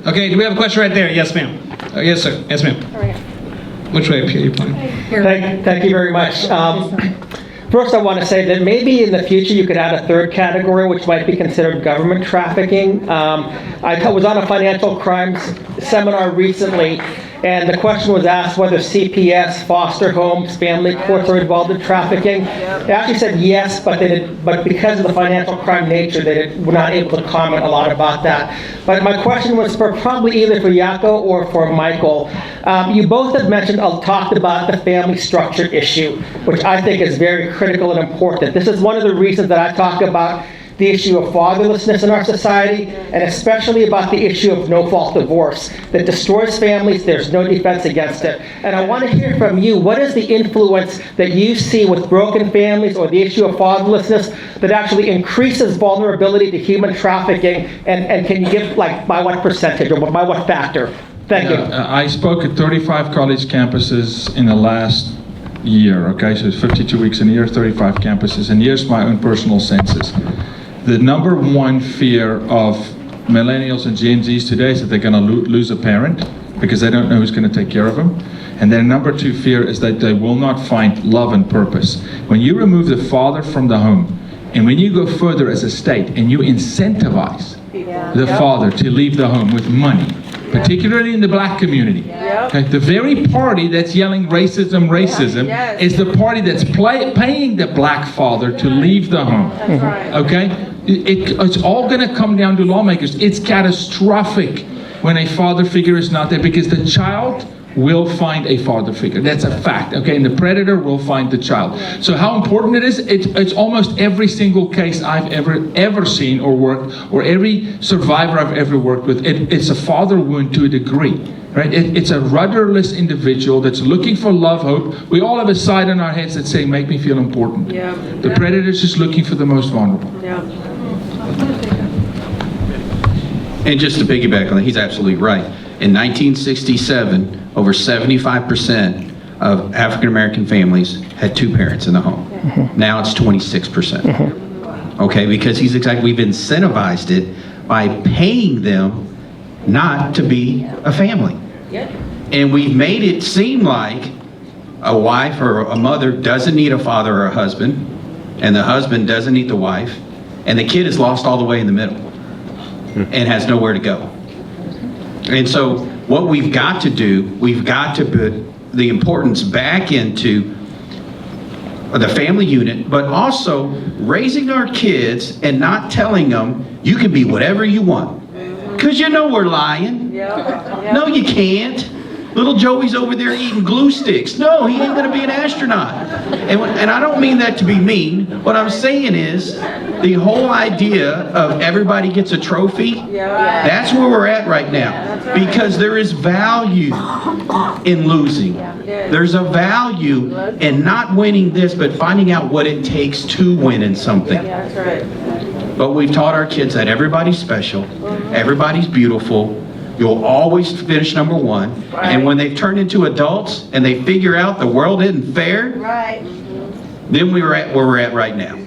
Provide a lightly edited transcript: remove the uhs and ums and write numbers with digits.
Okay, do we have a question right there? Yes, ma'am. Yes, sir. Yes, ma'am. Which way are you pointing? Thank you very much. First, I want to say that maybe in the future you could add a third category, which might be considered government trafficking. I was on a financial crimes seminar recently, and the question was asked whether CPS, foster homes, family courts are involved in trafficking. They actually said yes, but because of the financial crime nature, they were not able to comment a lot about that. But my question was probably either for Jaco or for Michael. You both have talked about the family structure issue, which I think is very critical and important. This is one of the reasons that I talk about the issue of fatherlessness in our society, and especially about the issue of no-fault divorce that destroys families. There's no defense against it. And I want to hear from you, what is the influence that you see with broken families or the issue of fatherlessness that actually increases vulnerability to human trafficking, and can you give, like, by what percentage or by what factor? Thank you. I spoke at 35 college campuses in the last year, okay? So it's 52 weeks in a year, 35 campuses, and here's my own personal census. The number one fear of millennials and Gen Zs today is that they're going to lose a parent because they don't know who's going to take care of them. And their number two fear is that they will not find love and purpose. When you remove the father from the home, and when you go further as a state and you incentivize the father to leave the home with money, particularly in the black community. Okay? The very party that's yelling racism is the party that's paying the black father to leave the home. Okay? It's all going to come down to lawmakers. It's catastrophic when a father figure is not there, because the child will find a father figure. That's a fact, okay? And the predator will find the child. So how important it is, it's almost every single case I've ever seen or worked, or every survivor I've ever worked with, it's a father wound to a degree, right? It's a rudderless individual that's looking for love, hope. We all have a side in our heads that say, make me feel important. The predator's just looking for the most vulnerable. And just to piggyback on that, he's absolutely right. In 1967, over 75% of African American families had two parents in the home. Now it's 26%. Okay, because we've incentivized it by paying them not to be a family. And we've made it seem like a wife or a mother doesn't need a father or a husband, and the husband doesn't need the wife, and the kid is lost all the way in the middle and has nowhere to go. And so what we've got to do, we've got to put the importance back into the family unit, but also raising our kids and not telling them you can be whatever you want. Because you know we're lying. No, you can't. Little Joey's over there eating glue sticks. No, he ain't going to be an astronaut. And I don't mean that to be mean. What I'm saying is the whole idea of everybody gets a trophy, that's where we're at right now. Because there is value in losing. There's a value in not winning this, but finding out what it takes to win in something. But we've taught our kids that everybody's special, everybody's beautiful, you'll always finish number one. And when they've turned into adults and they figure out the world isn't fair, then we're at where we're at right now.